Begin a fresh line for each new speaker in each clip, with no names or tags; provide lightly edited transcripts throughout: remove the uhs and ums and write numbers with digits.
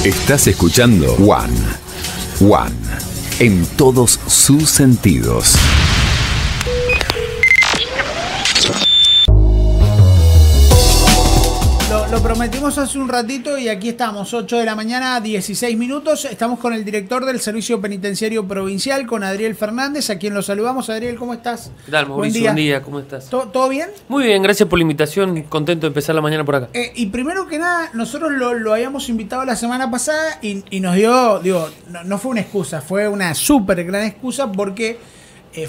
Estás escuchando One. One. En todos sus sentidos.
Lo prometimos hace un ratito y aquí estamos, 8 de la mañana, 16 minutos. Estamos con el director del Servicio Penitenciario Provincial, con Adriel Fernández, a quien lo saludamos. Adriel, ¿cómo estás?
¿Qué tal, Mauricio? Buen día, ¿cómo estás?
¿Todo bien?
Muy bien, gracias por la invitación. Contento de empezar la mañana por acá.
Y primero que nada, nosotros lo habíamos invitado la semana pasada y nos dio, no fue una excusa, fue una súper gran excusa porque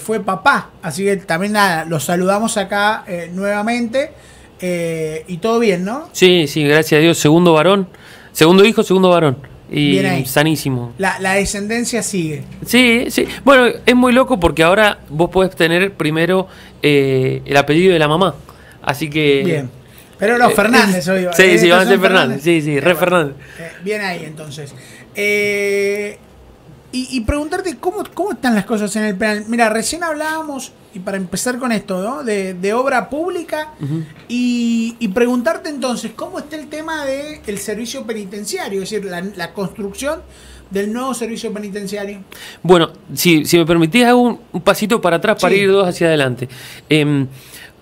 fue papá. Así que también nada, lo saludamos acá nuevamente. Y todo bien, ¿no?
Sí, gracias a Dios. Segundo varón, segundo hijo, segundo varón. Y sanísimo.
La descendencia sigue.
Sí. Bueno, es muy loco porque ahora vos podés tener primero el apellido de la mamá. Así que...
Bien. Pero los Fernández hoy.
Sí, van a ser Fernández. Sí, re Fernández.
Bien ahí, entonces. Y preguntarte cómo están las cosas en el penal. Mira, recién hablábamos, y para empezar con esto, ¿no? de obra pública, y preguntarte entonces cómo está el tema del servicio penitenciario, es decir, la construcción del nuevo servicio penitenciario.
Bueno, si me permitís, hago un pasito para atrás para ir dos hacia adelante.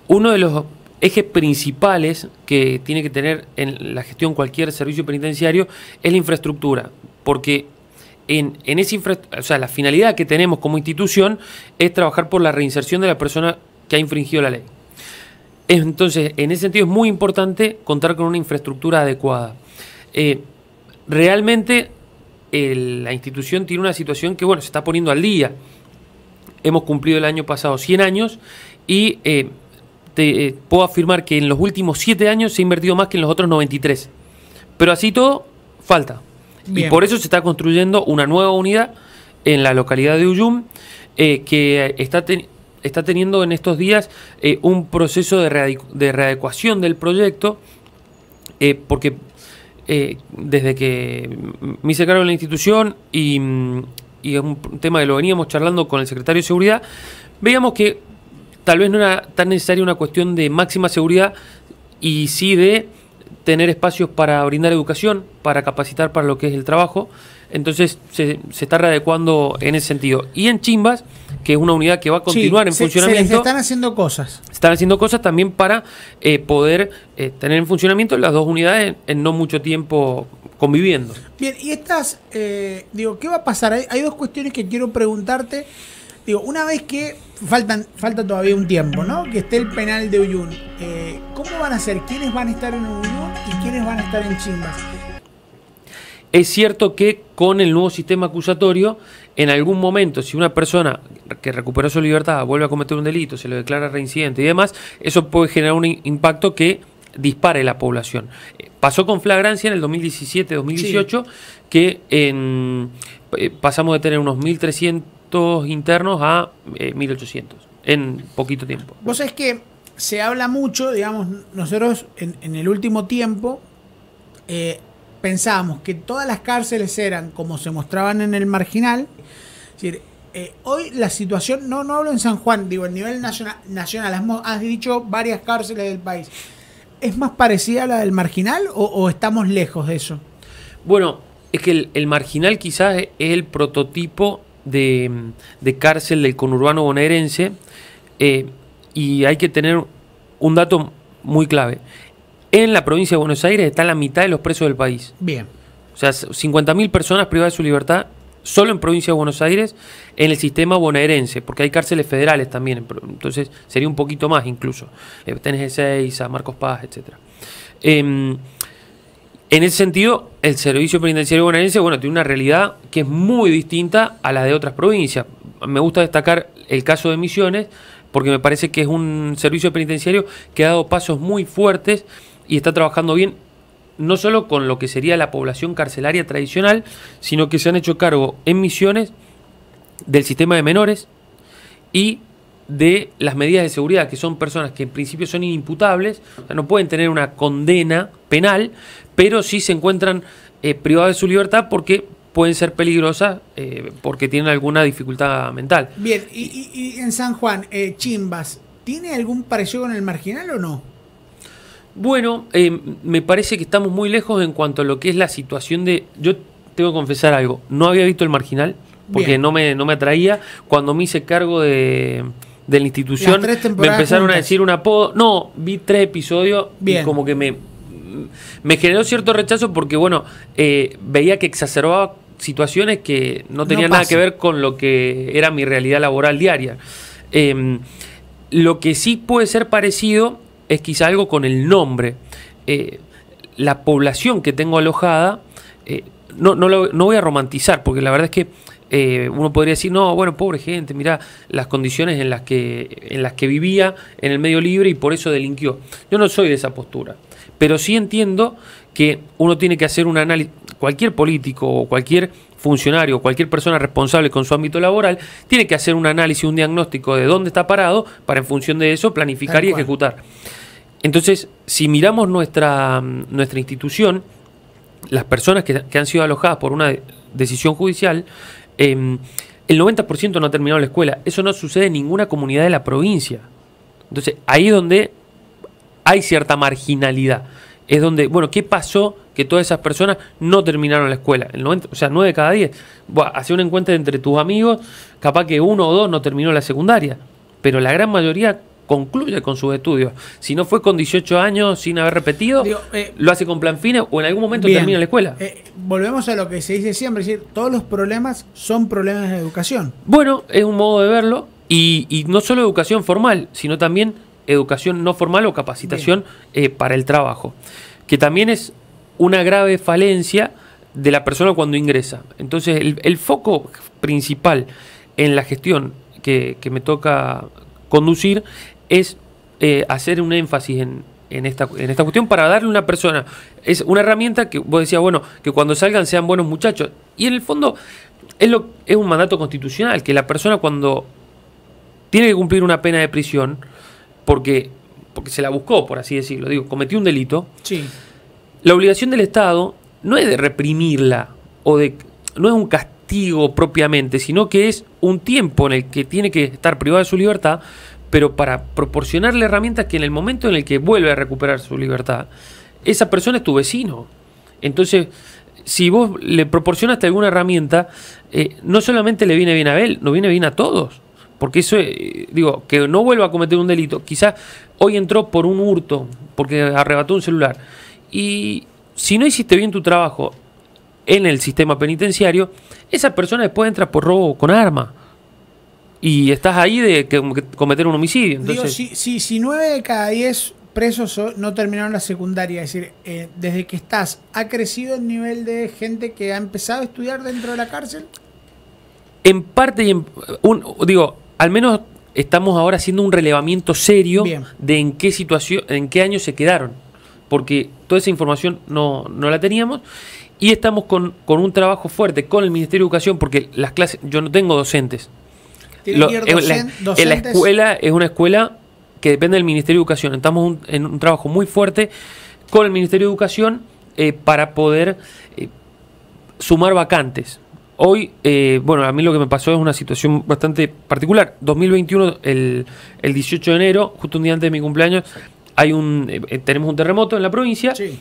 Uno de los ejes principales que tiene que tener en la gestión cualquier servicio penitenciario es la infraestructura, porque en esa o sea, la finalidad que tenemos como institución es trabajar por la reinserción de la persona que ha infringido la ley. Entonces, en ese sentido es muy importante contar con una infraestructura adecuada. Realmente la institución tiene una situación que, bueno, se está poniendo al día. Hemos cumplido el año pasado 100 años y puedo afirmar que en los últimos 7 años se ha invertido más que en los otros 93. Pero así todo, falta. Bien. Y por eso se está construyendo una nueva unidad en la localidad de Ullum, que está teniendo en estos días un proceso de readecuación del proyecto, porque desde que me hice cargo de la institución y es un tema que lo veníamos charlando con el secretario de Seguridad, veíamos que tal vez no era tan necesaria una cuestión de máxima seguridad y sí de tener espacios para brindar educación, para capacitar para lo que es el trabajo. Entonces se está readecuando en ese sentido. Y en Chimbas, que es una unidad que va a continuar en funcionamiento.
Se están haciendo cosas.
Se están haciendo cosas también para poder tener en funcionamiento las dos unidades en no mucho tiempo conviviendo.
Bien, y estas, ¿qué va a pasar? Hay dos cuestiones que quiero preguntarte. Una vez que falta todavía un tiempo, ¿no? Que esté el penal de Ullum. ¿Cómo van a ser? ¿Quiénes van a estar en Ullum y quiénes van a estar en Chimbas?
Es cierto que con el nuevo sistema acusatorio, en algún momento, si una persona que recuperó su libertad vuelve a cometer un delito, se lo declara reincidente y demás, eso puede generar un impacto que dispare la población. Pasó con flagrancia en el 2017-2018, sí, que pasamos de tener unos 1.300 internos a 1.800 en poquito tiempo.
Vos sabés que se habla mucho, digamos, nosotros en el último tiempo pensábamos que todas las cárceles eran como se mostraban en el Marginal. Es decir, hoy la situación, no hablo en San Juan, digo, a nivel nacional, has dicho varias cárceles del país. ¿Es más parecida a la del Marginal o estamos lejos de eso?
Bueno, es que el Marginal quizás es el prototipo de cárcel del conurbano bonaerense, y hay que tener un dato muy clave. En la provincia de Buenos Aires está la mitad de los presos del país.
Bien.
O sea, 50.000 personas privadas de su libertad solo en provincia de Buenos Aires en el sistema bonaerense, porque hay cárceles federales también, entonces sería un poquito más incluso. Tenés Ezeiza, Marcos Paz, etc. En ese sentido, el servicio penitenciario bonaerense, bueno, tiene una realidad que es muy distinta a la de otras provincias. Me gusta destacar el caso de Misiones, porque me parece que es un servicio penitenciario que ha dado pasos muy fuertes y está trabajando bien, no solo con lo que sería la población carcelaria tradicional, sino que se han hecho cargo en Misiones del sistema de menores y de las medidas de seguridad, que son personas que en principio son inimputables, o sea, no pueden tener una condena penal, pero sí se encuentran privadas de su libertad porque pueden ser peligrosas porque tienen alguna dificultad mental.
Bien, y en San Juan, Chimbas, ¿tiene algún parecido con el Marginal o no?
Bueno, me parece que estamos muy lejos en cuanto a lo que es la situación de... Yo tengo que confesar algo, no había visto El Marginal, porque no me atraía. Cuando me hice cargo de la institución, me empezaron juntas a decir un apodo. No, vi 3 episodios y como que me generó cierto rechazo porque, bueno, veía que exacerbaba situaciones que no tenían nada que ver con lo que era mi realidad laboral diaria. Lo que sí puede ser parecido es quizá algo con el nombre. La población que tengo alojada, no voy a romantizar, porque la verdad es que uno podría decir, no, bueno, pobre gente, mirá las condiciones en las que vivía en el medio libre y por eso delinquió. Yo no soy de esa postura, pero sí entiendo que uno tiene que hacer un análisis. Cualquier político o cualquier funcionario, cualquier persona responsable con su ámbito laboral, tiene que hacer un análisis, un diagnóstico de dónde está parado para en función de eso planificar y ejecutar. Entonces, si miramos nuestra institución, las personas que han sido alojadas por una decisión judicial, el 90% no ha terminado la escuela. Eso no sucede en ninguna comunidad de la provincia. Entonces, ahí es donde hay cierta marginalidad. Es donde, bueno, ¿qué pasó que todas esas personas no terminaron la escuela? El 90, o sea, 9 de cada 10. Hacía un encuentro entre tus amigos, capaz que 1 o 2 no terminó la secundaria, pero la gran mayoría concluye con sus estudios. Si no fue con 18 años sin haber repetido, lo hace con plan fines o en algún momento termina la escuela.
Volvemos a lo que se dice siempre, es decir, todos los problemas son problemas de educación.
Bueno, es un modo de verlo y no solo educación formal, sino también educación no formal o capacitación para el trabajo, que también es una grave falencia de la persona cuando ingresa. Entonces, el foco principal en la gestión que me toca conducir es hacer un énfasis en esta cuestión para darle a una persona, es una herramienta que vos decías, bueno, que cuando salgan sean buenos muchachos. Y en el fondo es un mandato constitucional, que la persona cuando tiene que cumplir una pena de prisión, porque se la buscó, por así decirlo, digo, cometió un delito,
sí.
La obligación del Estado no es de reprimirla, no es un castigo propiamente, sino que es un tiempo en el que tiene que estar privado de su libertad, pero para proporcionarle herramientas que en el momento en el que vuelve a recuperar su libertad, esa persona es tu vecino. Entonces, si vos le proporcionaste alguna herramienta, no solamente le viene bien a él, nos viene bien a todos. Porque eso, digo, que no vuelva a cometer un delito. Quizás hoy entró por un hurto, porque arrebató un celular. Y si no hiciste bien tu trabajo en el sistema penitenciario, esa persona después entra por robo con arma. Y estás ahí de cometer un homicidio. Entonces,
digo, si 9 de cada 10 presos no terminaron la secundaria, es decir, desde que estás, ¿ha crecido el nivel de gente que ha empezado a estudiar dentro de la cárcel?
En parte, digo, al menos estamos ahora haciendo un relevamiento serio de en qué situación, en qué año se quedaron, porque toda esa información no la teníamos y estamos con un trabajo fuerte con el Ministerio de Educación, porque las clases, yo no tengo docentes. La escuela es una escuela que depende del Ministerio de Educación. Estamos en un trabajo muy fuerte con el Ministerio de Educación para poder sumar vacantes. Hoy, bueno, a mí lo que me pasó es una situación bastante particular. 2021, el 18 de enero, justo un día antes de mi cumpleaños, tenemos un terremoto en la provincia. Sí.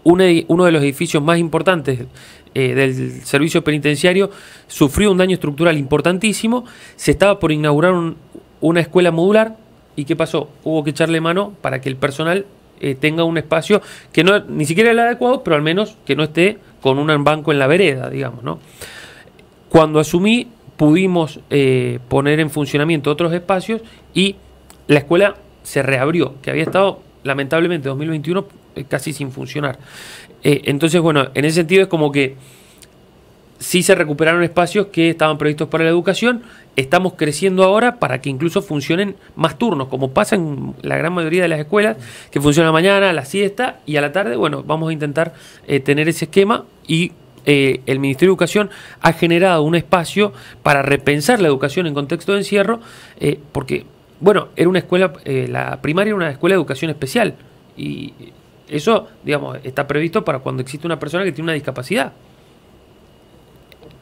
Uno de los edificios más importantes del servicio penitenciario sufrió un daño estructural importantísimo. Se estaba por inaugurar una escuela modular. ¿Y qué pasó? Hubo que echarle mano para que el personal tenga un espacio que no ni siquiera era el adecuado, pero al menos que no esté con un banco en la vereda, digamos, ¿no? Cuando asumí, pudimos poner en funcionamiento otros espacios y la escuela se reabrió, que había estado, lamentablemente, 2021 casi sin funcionar. Entonces, bueno, en ese sentido es como que sí se recuperaron espacios que estaban previstos para la educación. Estamos creciendo ahora para que incluso funcionen más turnos, como pasa en la gran mayoría de las escuelas, que funciona a la mañana, a la siesta y a la tarde. Bueno, vamos a intentar tener ese esquema y el Ministerio de Educación ha generado un espacio para repensar la educación en contexto de encierro, porque, bueno, era una escuela, la primaria era una escuela de educación especial y eso, digamos, está previsto para cuando existe una persona que tiene una discapacidad.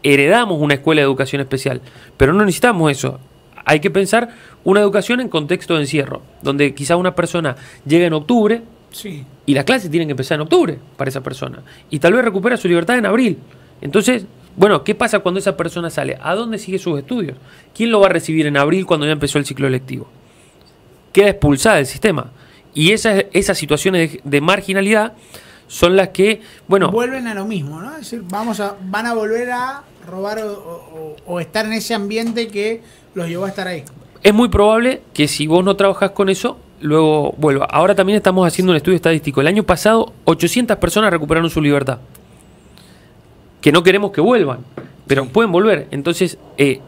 Heredamos una escuela de educación especial, pero no necesitamos eso. Hay que pensar una educación en contexto de encierro, donde quizá una persona llega en octubre,
Sí.
Y las clases tienen que empezar en octubre para esa persona. Y tal vez recupera su libertad en abril. Entonces, bueno, ¿qué pasa cuando esa persona sale? ¿A dónde sigue sus estudios? ¿Quién lo va a recibir en abril cuando ya empezó el ciclo lectivo? Queda expulsada del sistema. Y esas situaciones de marginalidad son las que, bueno...
vuelven a lo mismo, ¿no? Es decir, van a volver a robar o estar en ese ambiente que los llevó a estar ahí.
Es muy probable que si vos no trabajás con eso, luego vuelva. Ahora también estamos haciendo un estudio estadístico. El año pasado, 800 personas recuperaron su libertad. Que no queremos que vuelvan, pero pueden volver. Entonces,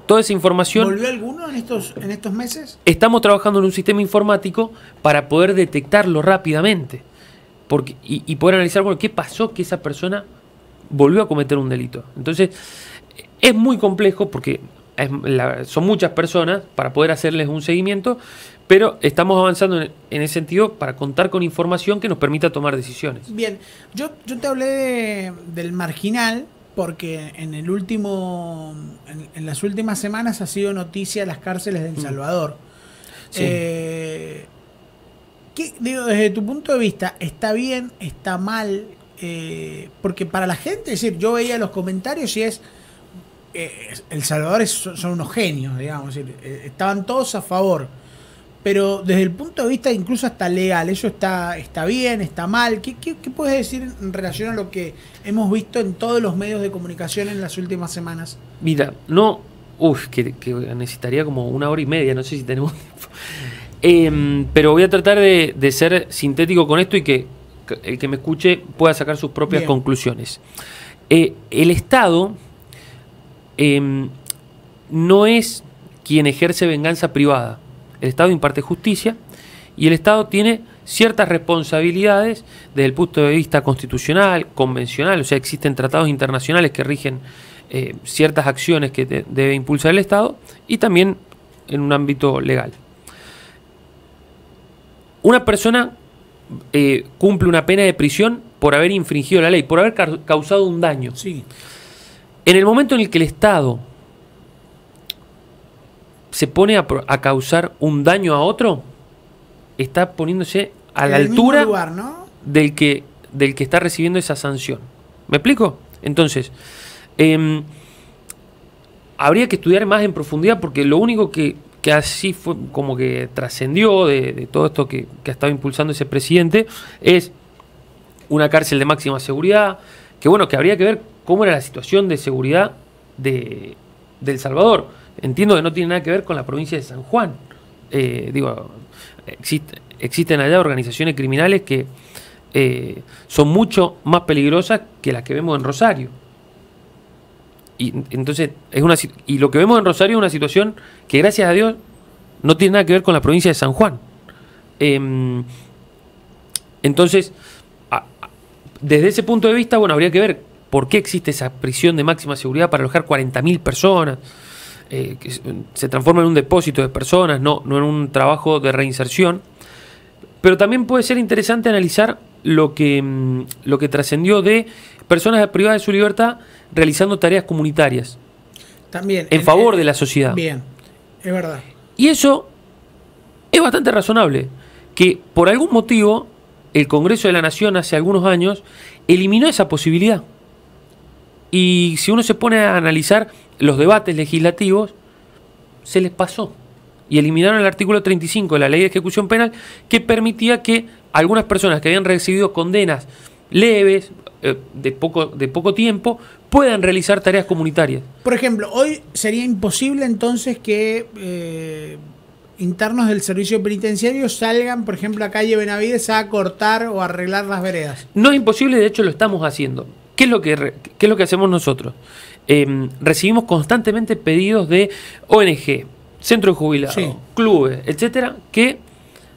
toda esa información...
¿Volvió alguno en estos meses?
Estamos trabajando en un sistema informático para poder detectarlo rápidamente. Y poder analizar, bueno, qué pasó que esa persona volvió a cometer un delito. Entonces, es muy complejo porque son muchas personas para poder hacerles un seguimiento, pero estamos avanzando en ese sentido para contar con información que nos permita tomar decisiones.
Bien, yo te hablé del marginal porque en las últimas semanas ha sido noticia las cárceles de El Salvador.
Sí.
Digo, desde tu punto de vista, ¿está bien? ¿Está mal? Porque para la gente, es decir, yo veía los comentarios y El Salvador son unos genios, digamos, es decir, estaban todos a favor. Pero desde el punto de vista incluso hasta legal, ¿eso está bien, está mal? ¿Qué puedes decir en relación a lo que hemos visto en todos los medios de comunicación en las últimas semanas?
Mira, que necesitaría como 1 hora y media, no sé si tenemos tiempo. Pero voy a tratar de ser sintético con esto y que el que me escuche pueda sacar sus propias conclusiones. El Estado no es quien ejerce venganza privada. El Estado imparte justicia y el Estado tiene ciertas responsabilidades desde el punto de vista constitucional, convencional, o sea, existen tratados internacionales que rigen ciertas acciones que debe impulsar el Estado y también en un ámbito legal. Una persona cumple una pena de prisión por haber infringido la ley, por haber causado un daño.
Sí.
En el momento en el que el Estado se pone a causar un daño a otro, está poniéndose a la altura
lugar, ¿no?
del que está recibiendo esa sanción. ¿Me explico? Entonces, habría que estudiar más en profundidad porque lo único que así fue como que trascendió de todo esto que ha estado impulsando ese presidente es una cárcel de máxima seguridad, que bueno, que habría que ver cómo era la situación de seguridad de El Salvador. Entiendo que no tiene nada que ver con la provincia de San Juan. Existen allá organizaciones criminales que son mucho más peligrosas que las que vemos en Rosario. Y entonces y lo que vemos en Rosario es una situación que gracias a Dios no tiene nada que ver con la provincia de San Juan. Entonces, desde ese punto de vista, bueno, habría que ver por qué existe esa prisión de máxima seguridad para alojar 40.000 personas, que se transforma en un depósito de personas, no en un trabajo de reinserción. Pero también puede ser interesante analizar lo que trascendió de personas privadas de su libertad realizando tareas comunitarias.
También.
En favor de la sociedad.
Bien, es verdad.
Y eso es bastante razonable. Que por algún motivo el Congreso de la Nación hace algunos años eliminó esa posibilidad. Y si uno se pone a analizar los debates legislativos, se les pasó. Y eliminaron el artículo 35 de la Ley de Ejecución Penal que permitía que algunas personas que habían recibido condenas leves, de poco tiempo, puedan realizar tareas comunitarias.
Por ejemplo, hoy sería imposible entonces que internos del servicio penitenciario salgan, por ejemplo, a calle Benavides a cortar o arreglar las veredas.
No es imposible, de hecho lo estamos haciendo. ¿Qué es lo que hacemos nosotros? Recibimos constantemente pedidos de ONG, centros de jubilados,
sí,
clubes, etcétera, que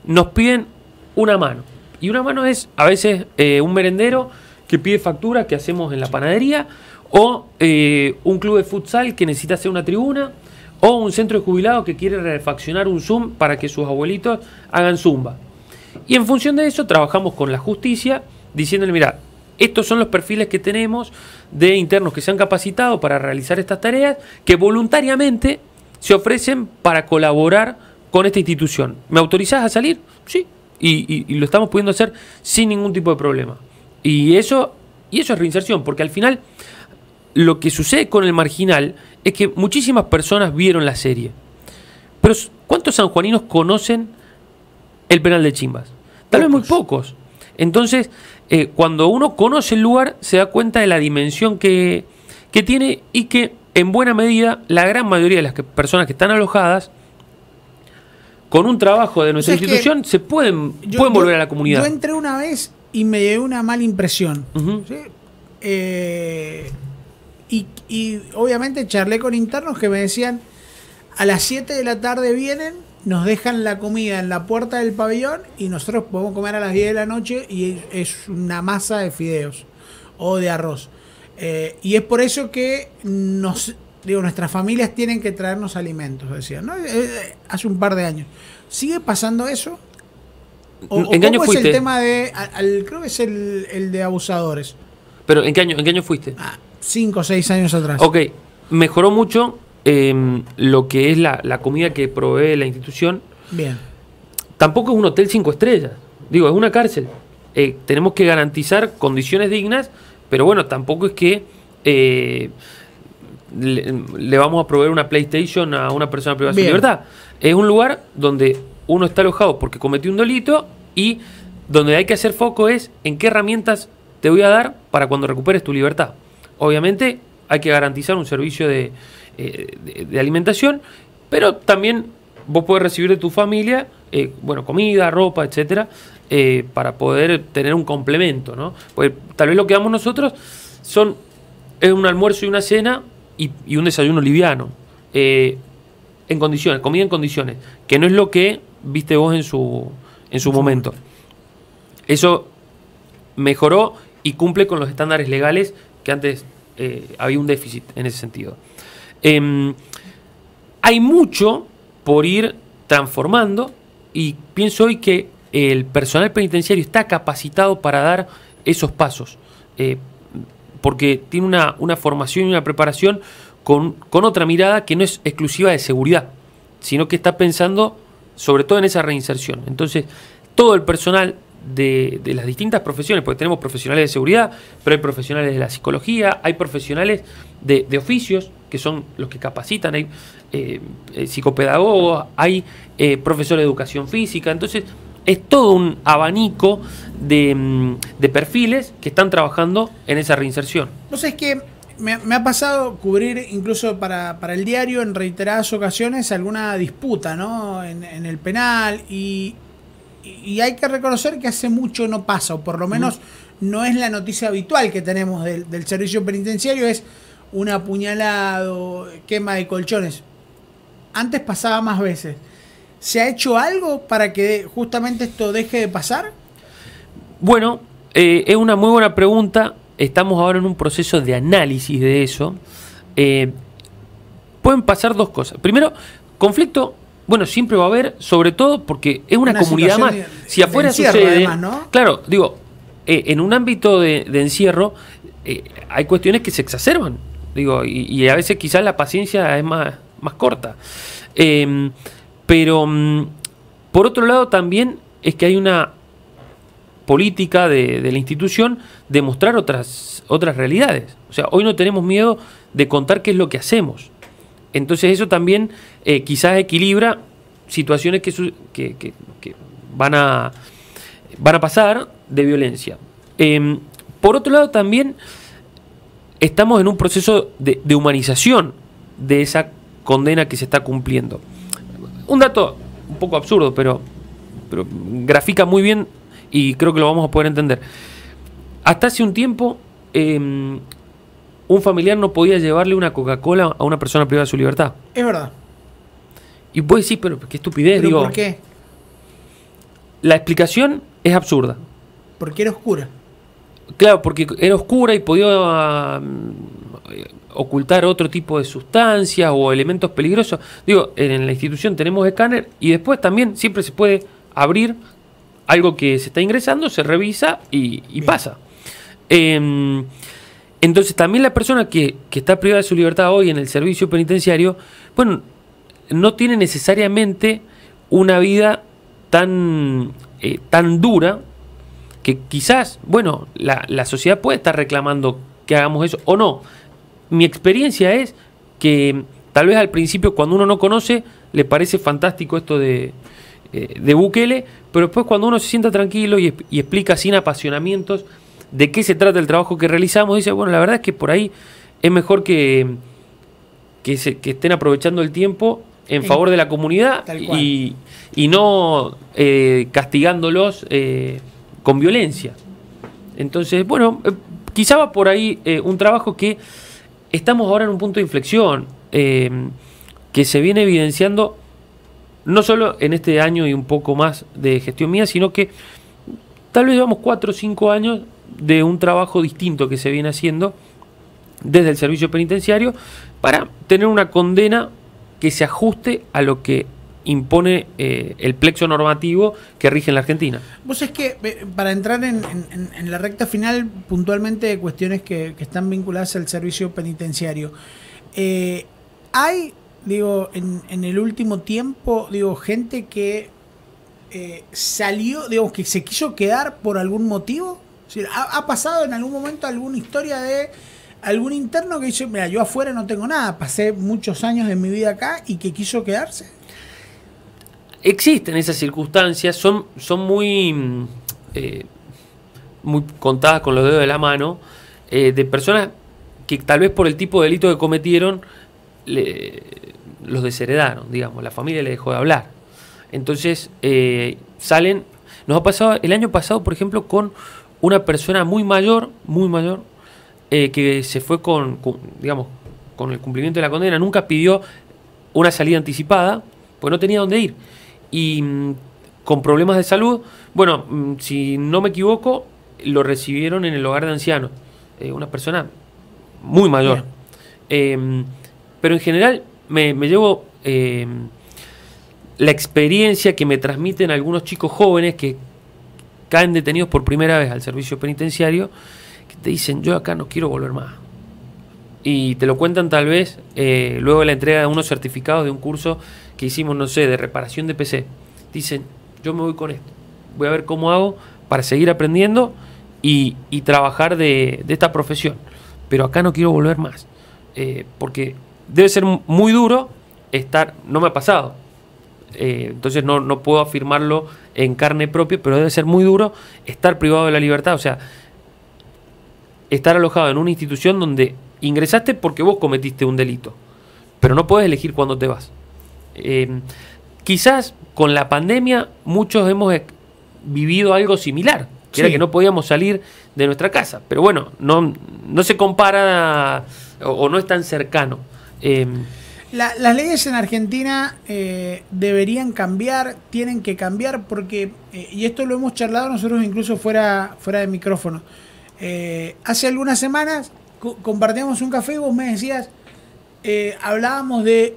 nos piden una mano. Y una mano es a veces un merendero que pide facturas que hacemos en la panadería, o un club de futsal que necesita hacer una tribuna, o un centro de jubilados que quiere refaccionar un Zoom para que sus abuelitos hagan zumba. Y en función de eso trabajamos con la justicia diciéndole, mira, estos son los perfiles que tenemos de internos que se han capacitado para realizar estas tareas, que voluntariamente se ofrecen para colaborar con esta institución. ¿Me autorizás a salir? Sí. y lo estamos pudiendo hacer sin ningún tipo de problema. Y eso es reinserción, porque al final lo que sucede con el marginal es que muchísimas personas vieron la serie. Pero ¿cuántos sanjuaninos conocen el penal de Chimbas? Tal vez muy pocos. Entonces, cuando uno conoce el lugar, se da cuenta de la dimensión que tiene y que, en buena medida, la gran mayoría de las personas que están alojadas, con un trabajo de nuestra institución, se pueden volver a la comunidad.
Yo entré una vez y me llevé una mala impresión. ¿Sí? Y obviamente charlé con internos que me decían, a las 7 de la tarde vienen, nos dejan la comida en la puerta del pabellón y nosotros podemos comer a las 10 de la noche y es una masa de fideos o de arroz. Y es por eso que nuestras familias tienen que traernos alimentos, decían, ¿no? Hace un par de años. ¿Sigue pasando eso?
¿En qué año
fuiste?
fuiste?
El tema de, creo que es el de abusadores.
¿Pero en qué año fuiste?
5 o 6 años atrás.
Ok, mejoró mucho lo que es la comida que provee la institución.
Bien. Tampoco
es un hotel 5 estrellas, digo, es una cárcel. Tenemos que garantizar condiciones dignas, pero bueno, tampoco es que le vamos a proveer una PlayStation a una persona privada de su libertad. Es un lugar donde uno está alojado porque cometió un delito y donde hay que hacer foco es en qué herramientas te voy a dar para cuando recuperes tu libertad. Obviamente hay que garantizar un servicio de alimentación, pero también vos podés recibir de tu familia comida, ropa, etcétera, para poder tener un complemento, ¿no? Pues tal vez lo que damos nosotros es un almuerzo y una cena y un desayuno liviano, en condiciones, comida en condiciones, que no es lo que viste vos en su momento. Eso mejoró y cumple con los estándares legales que antes había un déficit en ese sentido. Hay mucho por ir transformando y pienso hoy que el personal penitenciario está capacitado para dar esos pasos, porque tiene una formación y una preparación con otra mirada que no es exclusiva de seguridad, sino que está pensando sobre todo en esa reinserción. Entonces, todo el personal de las distintas profesiones, porque tenemos profesionales de seguridad, pero hay profesionales de la psicología, hay profesionales de oficios, que son los que capacitan, hay psicopedagogos, hay profesores de educación física. Entonces, es todo un abanico de perfiles que están trabajando en esa reinserción.
No sé, es que me ha pasado cubrir incluso para el diario en reiteradas ocasiones alguna disputa, ¿no? en el penal y hay que reconocer que hace mucho no pasa, o por lo menos no es la noticia habitual que tenemos del servicio penitenciario, es un apuñalado, quema de colchones. Antes pasaba más veces. ¿Se ha hecho algo para que justamente esto deje de pasar?
Bueno, es una muy buena pregunta. Estamos ahora en un proceso de análisis de eso. Pueden pasar dos cosas. Primero, conflicto, bueno, siempre va a haber, sobre todo porque es una comunidad más. Si afuera sucede, además, ¿no? Claro, digo, en un ámbito de encierro hay cuestiones que se exacerban. Digo, y a veces quizás la paciencia es más corta. Pero por otro lado también es que hay una política de la institución de mostrar otras realidades. O sea, hoy no tenemos miedo de contar qué es lo que hacemos. Entonces eso también quizás equilibra situaciones que van a pasar de violencia. Por otro lado también estamos en un proceso de humanización de esa condena que se está cumpliendo. Un dato un poco absurdo, pero grafica muy bien y creo que lo vamos a poder entender. Hasta hace un tiempo, un familiar no podía llevarle una Coca-Cola a una persona privada de su libertad.
Es verdad.
Y vos decís, pero qué estupidez.
¿Pero por qué?
La explicación es absurda.
Porque era oscura.
Claro, porque era oscura y podía ocultar otro tipo de sustancias o elementos peligrosos. Digo, en la institución tenemos escáner y después también siempre se puede abrir algo que se está ingresando, se revisa y pasa. Entonces también la persona que está privada de su libertad hoy en el servicio penitenciario, bueno, no tiene necesariamente una vida tan tan dura que quizás, bueno, la sociedad puede estar reclamando que hagamos eso o no. Mi experiencia es que tal vez al principio, cuando uno no conoce, le parece fantástico esto de Bukele, pero después cuando uno se sienta tranquilo y explica sin apasionamientos de qué se trata el trabajo que realizamos, dice, bueno, la verdad es que por ahí es mejor que estén aprovechando el tiempo en favor de la comunidad y no castigándolos con violencia. Entonces, bueno, quizá va por ahí un trabajo que estamos ahora en un punto de inflexión, que se viene evidenciando no solo en este año y un poco más de gestión mía, sino que tal vez llevamos 4 o 5 años de un trabajo distinto que se viene haciendo desde el servicio penitenciario para tener una condena que se ajuste a lo que impone el plexo normativo que rige en la Argentina.
Vos es que, para entrar en la recta final, puntualmente de cuestiones que están vinculadas al servicio penitenciario, hay, digo, en el último tiempo, digo, gente que salió, digamos, que se quiso quedar por algún motivo. Es decir, ¿ha pasado en algún momento alguna historia de algún interno que dice, mira, yo afuera no tengo nada, pasé muchos años de mi vida acá, y que quiso quedarse?
Existen esas circunstancias, son muy contadas con los dedos de la mano, de personas que tal vez por el tipo de delito que cometieron los desheredaron, digamos, la familia le dejó de hablar. Entonces salen. Nos ha pasado el año pasado, por ejemplo, con una persona muy mayor, que se fue con el cumplimiento de la condena, nunca pidió una salida anticipada, pues no tenía dónde ir. Y con problemas de salud, bueno, si no me equivoco, lo recibieron en el hogar de ancianos, una persona muy mayor. Pero en general me llevo la experiencia que me transmiten algunos chicos jóvenes que caen detenidos por primera vez al servicio penitenciario, que te dicen, yo acá no quiero volver más. Y te lo cuentan tal vez luego de la entrega de unos certificados de un curso que hicimos, no sé, de reparación de PC. Dicen, yo me voy con esto, voy a ver cómo hago para seguir aprendiendo y trabajar de esta profesión, pero acá no quiero volver más, porque debe ser muy duro estar, no me ha pasado, entonces no puedo afirmarlo en carne propia, pero debe ser muy duro estar privado de la libertad, o sea, estar alojado en una institución donde ingresaste porque vos cometiste un delito, pero no podés elegir cuándo te vas. Quizás con la pandemia muchos hemos vivido algo similar, que era que no podíamos salir de nuestra casa, pero bueno, no se compara o no es tan cercano.
Las leyes en Argentina deberían cambiar, tienen que cambiar, porque, y esto lo hemos charlado nosotros incluso fuera de micrófono, hace algunas semanas compartíamos un café y vos me decías, hablábamos de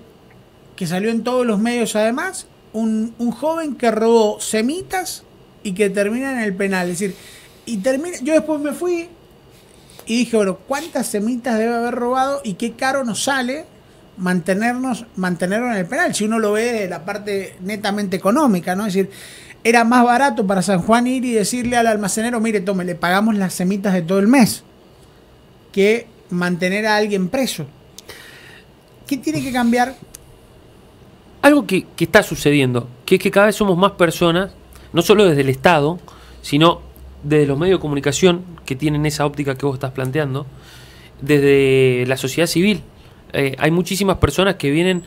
que salió en todos los medios además, un joven que robó semitas y que termina en el penal. Es decir, yo después me fui y dije, bueno, ¿cuántas semitas debe haber robado y qué caro nos sale mantenerlo en el penal? Si uno lo ve de la parte netamente económica, ¿no? Es decir, era más barato para San Juan ir y decirle al almacenero, mire, tome, le pagamos las semitas de todo el mes, que mantener a alguien preso. ¿Qué tiene que cambiar?
Algo que está sucediendo, que es que cada vez somos más personas, no solo desde el Estado, sino desde los medios de comunicación que tienen esa óptica que vos estás planteando, desde la sociedad civil. Hay muchísimas personas que vienen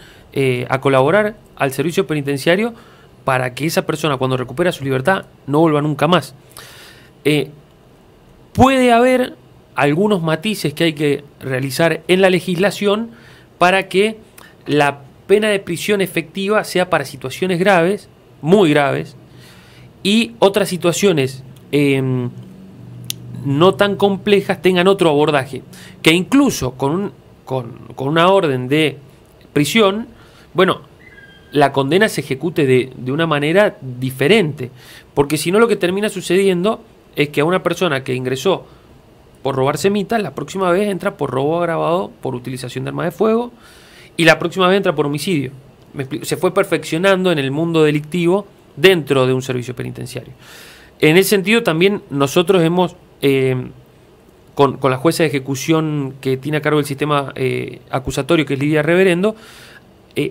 a colaborar al servicio penitenciario para que esa persona, cuando recupera su libertad, no vuelva nunca más. Puede haber algunos matices que hay que realizar en la legislación para que la pena de prisión efectiva sea para situaciones graves, muy graves, y otras situaciones no tan complejas tengan otro abordaje, que incluso con una orden de prisión, bueno, la condena se ejecute de una manera diferente, porque si no lo que termina sucediendo es que a una persona que ingresó por robar semitas, la próxima vez entra por robo agravado por utilización de arma de fuego, y la próxima vez entra por homicidio. Se fue perfeccionando en el mundo delictivo dentro de un servicio penitenciario. En ese sentido también nosotros hemos, con la jueza de ejecución que tiene a cargo el sistema acusatorio, que es Lidia Reverendo,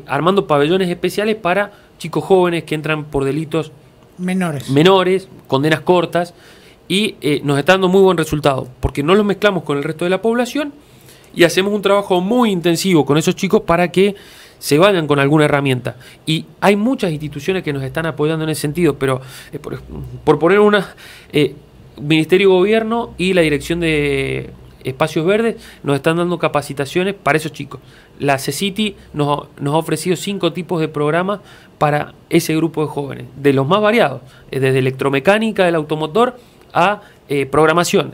armando pabellones especiales para chicos jóvenes que entran por delitos menores, condenas cortas, y nos está dando muy buen resultado, porque no los mezclamos con el resto de la población y hacemos un trabajo muy intensivo con esos chicos para que se vayan con alguna herramienta. Y hay muchas instituciones que nos están apoyando en ese sentido, pero por poner una, Ministerio de Gobierno y la Dirección de Espacios Verdes nos están dando capacitaciones para esos chicos. La CECITI nos ha ofrecido 5 tipos de programas para ese grupo de jóvenes, de los más variados, desde electromecánica del automotor a programación,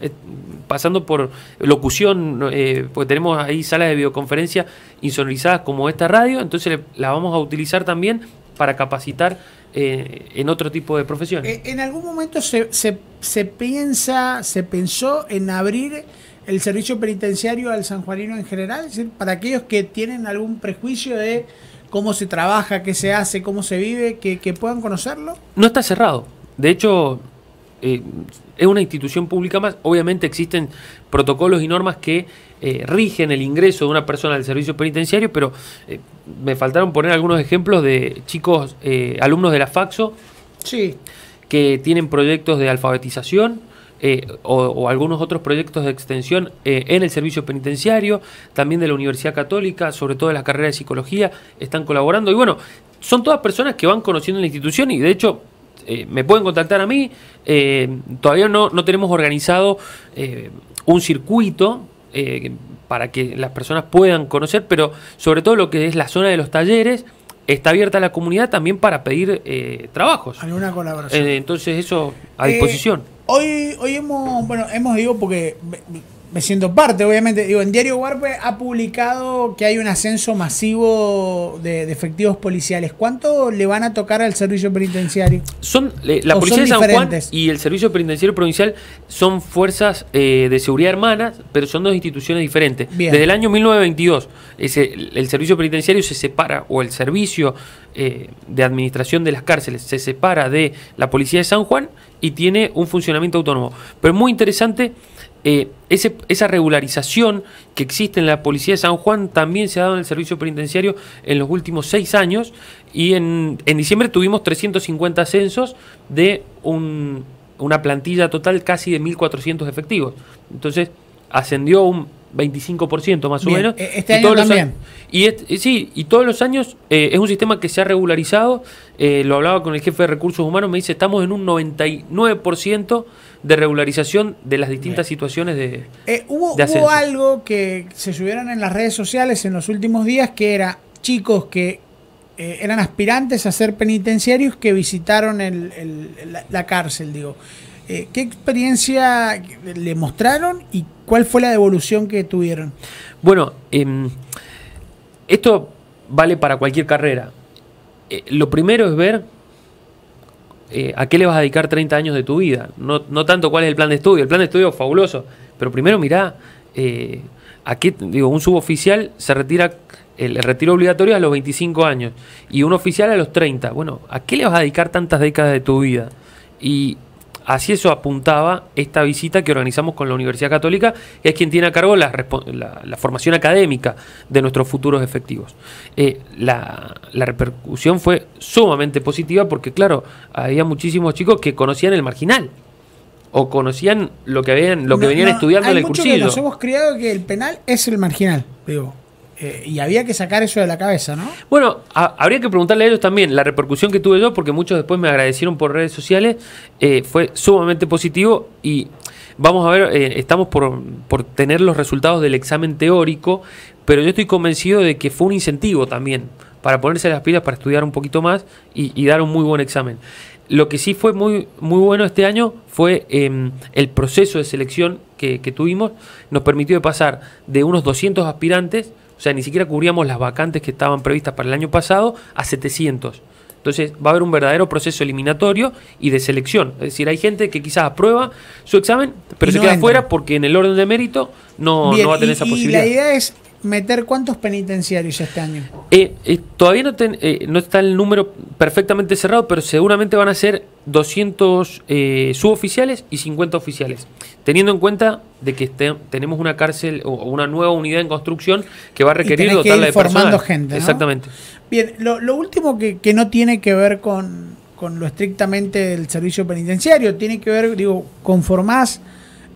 pasando por locución, porque tenemos ahí salas de videoconferencia insonorizadas como esta radio, entonces la vamos a utilizar también para capacitar en otro tipo de profesiones.
¿En algún momento se pensó en abrir el servicio penitenciario al sanjuanino en general? Es decir, para aquellos que tienen algún prejuicio de cómo se trabaja, qué se hace, cómo se vive, que puedan conocerlo.
No está cerrado. De hecho, es una institución pública más. Obviamente existen protocolos y normas que rigen el ingreso de una persona al servicio penitenciario, pero me faltaron poner algunos ejemplos de chicos, alumnos de la Faxo,
sí,
que tienen proyectos de alfabetización o algunos otros proyectos de extensión en el servicio penitenciario, también de la Universidad Católica, sobre todo en la carrera de psicología, están colaborando. Y bueno, son todas personas que van conociendo la institución y de hecho me pueden contactar a mí. Todavía no tenemos organizado un circuito para que las personas puedan conocer, pero sobre todo lo que es la zona de los talleres está abierta a la comunidad también para pedir trabajos.
Alguna colaboración.
Entonces eso a disposición.
Hoy hemos digo, porque me siento parte, obviamente, digo, en Diario Huarpe ha publicado que hay un ascenso masivo de efectivos policiales. ¿Cuánto le van a tocar al servicio penitenciario?
La Policía de San Juan y el Servicio Penitenciario Provincial son fuerzas de seguridad hermanas, pero son dos instituciones diferentes. Bien. Desde el año 1922, el Servicio Penitenciario se separa, o el Servicio de Administración de las Cárceles se separa de la Policía de San Juan y tiene un funcionamiento autónomo. Pero es muy interesante. Esa regularización que existe en la Policía de San Juan también se ha dado en el servicio penitenciario en los últimos 6 años y en diciembre tuvimos 350 ascensos de una plantilla total casi de 1.400 efectivos. Entonces ascendió un 25% más o menos.
Este año también.
Y todos los años es un sistema que se ha regularizado. Lo hablaba con el jefe de Recursos Humanos, me dice, estamos en un 99% de regularización de las distintas situaciones de ascenso.
Hubo algo que se subieron en las redes sociales en los últimos días, que era chicos que eran aspirantes a ser penitenciarios que visitaron la cárcel, digo. ¿Qué experiencia le mostraron y cuál fue la devolución que tuvieron?
Bueno, esto vale para cualquier carrera. Lo primero es ver a qué le vas a dedicar 30 años de tu vida. No tanto cuál es el plan de estudio. El plan de estudio es fabuloso, pero primero mirá a qué, un suboficial se retira, el retiro obligatorio a los 25 años y un oficial a los 30. Bueno, ¿a qué le vas a dedicar tantas décadas de tu vida? Y así eso apuntaba esta visita que organizamos con la Universidad Católica, que es quien tiene a cargo la formación académica de nuestros futuros efectivos. La repercusión fue sumamente positiva porque, claro, había muchísimos chicos que conocían el marginal o conocían lo que venían estudiando en el cursillo.
Nos hemos criado que el penal es el marginal, digo. Y había que sacar eso de la cabeza, ¿no?
Bueno, habría que preguntarle a ellos también la repercusión que tuve yo, porque muchos después me agradecieron por redes sociales. Fue sumamente positivo y vamos a ver, estamos por tener los resultados del examen teórico, pero yo estoy convencido de que fue un incentivo también para ponerse las pilas, para estudiar un poquito más y dar un muy buen examen. Lo que sí fue muy, muy bueno este año fue el proceso de selección que tuvimos. Nos permitió pasar de unos 200 aspirantes, o sea, ni siquiera cubríamos las vacantes que estaban previstas para el año pasado, a 700. Entonces va a haber un verdadero proceso eliminatorio y de selección. Es decir, hay gente que quizás aprueba su examen, pero se queda fuera porque en el orden de mérito no va a tener esa posibilidad.
Y la idea es meter cuántos penitenciarios este año?
Todavía no está el número perfectamente cerrado, pero seguramente van a ser 200 suboficiales y 50 oficiales, teniendo en cuenta de que tenemos una cárcel o una nueva unidad en construcción que va a requerir dotarla de personal.
Formando gente, ¿no?
Exactamente.
Bien, lo último que no tiene que ver con lo estrictamente del servicio penitenciario, tiene que ver, digo, conformás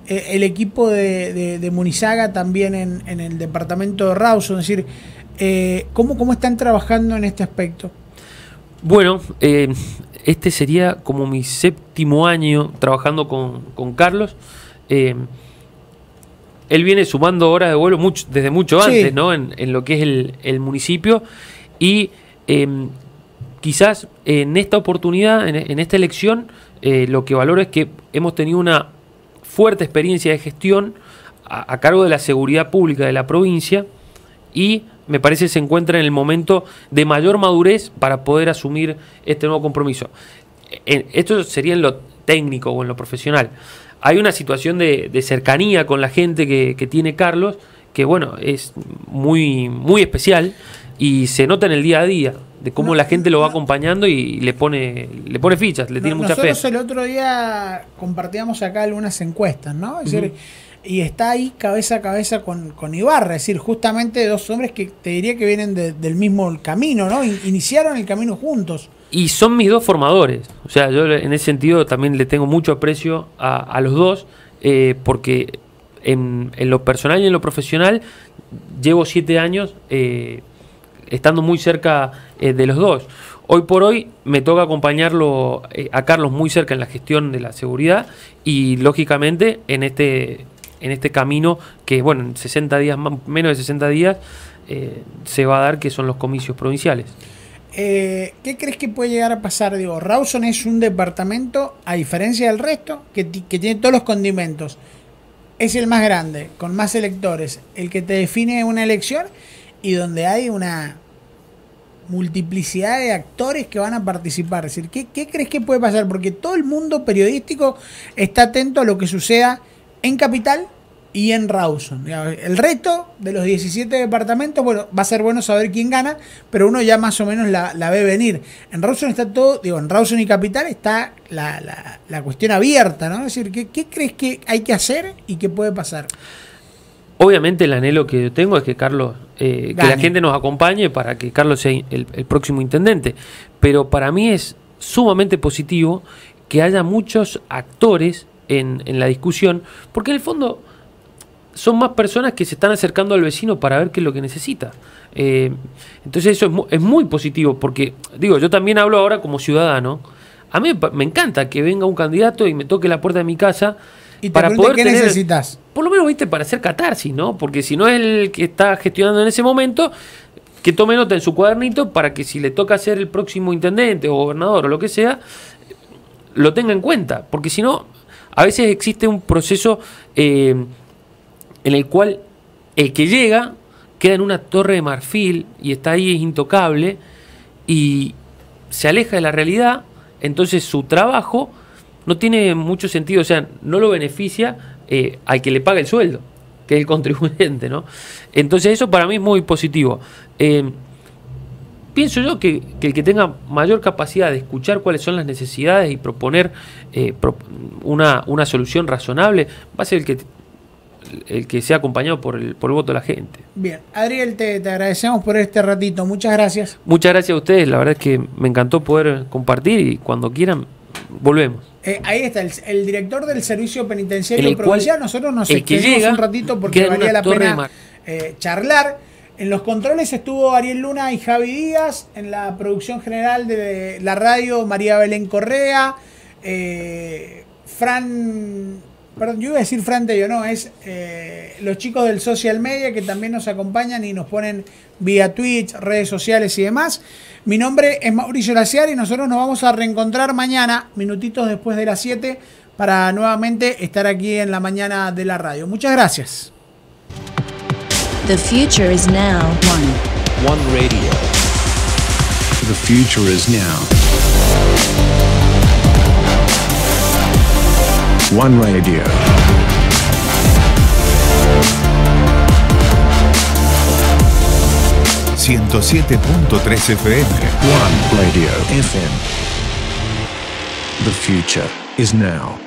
el equipo de Munizaga también en el departamento de Rawson, es decir, ¿cómo están trabajando en este aspecto?
Bueno, este sería como mi 7º año trabajando con Carlos. Él viene sumando horas de vuelo desde mucho antes, ¿no? En lo que es el municipio, y quizás en esta oportunidad, en esta elección, lo que valoro es que hemos tenido una fuerte experiencia de gestión a cargo de la seguridad pública de la provincia, y me parece que se encuentra en el momento de mayor madurez para poder asumir este nuevo compromiso. Esto sería en lo técnico o en lo profesional. Hay una situación de cercanía con la gente que tiene Carlos, que bueno, es muy, muy especial, y se nota en el día a día de cómo la gente lo va acompañando y le pone fichas, le tiene mucha fe.
Nosotros el otro día compartíamos acá algunas encuestas, ¿no? Es decir, y está ahí cabeza a cabeza con Ibarra, es decir, justamente dos hombres que te diría que vienen del mismo camino, ¿no? Iniciaron el camino juntos.
Y son mis dos formadores, o sea, yo en ese sentido también le tengo mucho aprecio a los dos, porque en lo personal y en lo profesional llevo 7 años estando muy cerca de los dos. Hoy por hoy me toca acompañarlo a Carlos muy cerca en la gestión de la seguridad, y lógicamente en este camino que, bueno, en 60 días, menos de 60 días, se va a dar, que son los comicios provinciales.
¿Qué crees que puede llegar a pasar? Digo, Rawson es un departamento, a diferencia del resto, que tiene todos los condimentos. Es el más grande, con más electores, el que te define una elección, y donde hay una multiplicidad de actores que van a participar. Es decir, ¿qué crees que puede pasar? Porque todo el mundo periodístico está atento a lo que suceda en Capital y en Rawson. El resto de los 17 departamentos, bueno, va a ser bueno saber quién gana, pero uno ya más o menos la ve venir. En Rawson está todo, digo, en Rawson y Capital está la cuestión abierta, ¿no? Es decir, ¿qué crees que hay que hacer y qué puede pasar?
Obviamente el anhelo que yo tengo es que Carlos, que la gente nos acompañe para que Carlos sea el próximo intendente. Pero para mí es sumamente positivo que haya muchos actores en la discusión, porque en el fondo son más personas que se están acercando al vecino para ver qué es lo que necesita. Entonces eso es muy positivo, porque digo, yo también hablo ahora como ciudadano. A mí me encanta que venga un candidato y me toque la puerta de mi casa
y
para poder
¿qué necesitas?
Por lo menos, viste, para hacer catarsis, ¿no? Porque si no es el que está gestionando en ese momento, que tome nota en su cuadernito para que si le toca ser el próximo intendente o gobernador o lo que sea, lo tenga en cuenta. Porque si no, a veces existe un proceso en el cual el que llega queda en una torre de marfil y está ahí, es intocable, y se aleja de la realidad. Entonces su trabajo no tiene mucho sentido, o sea, no lo beneficia al que le paga el sueldo, que es el contribuyente, ¿no? Entonces eso para mí es muy positivo. Pienso yo que el que tenga mayor capacidad de escuchar cuáles son las necesidades y proponer una solución razonable va a ser el que sea acompañado por el voto de la gente.
Bien, Adriel, te agradecemos por este ratito, muchas gracias.
Muchas gracias a ustedes, la verdad es que me encantó poder compartir, y cuando quieran volvemos.
Ahí está, el director del Servicio Penitenciario Provincial. Nosotros nos extendimos un ratito porque valía la pena charlar. En los controles estuvo Ariel Luna y Javi Díaz. En la producción general de la radio, María Belén Correa. Perdón, yo iba a decir Fran Tello, no, es los chicos del social media que también nos acompañan y nos ponen vía Twitch, redes sociales y demás. Mi nombre es Mauricio Laciar y nosotros nos vamos a reencontrar mañana, minutitos después de las 7, para nuevamente estar aquí en la mañana de la radio. Muchas gracias.
The future is now.
One radio. The future is now. One radio.
107.3 FM.
One Radio FM. The future is now.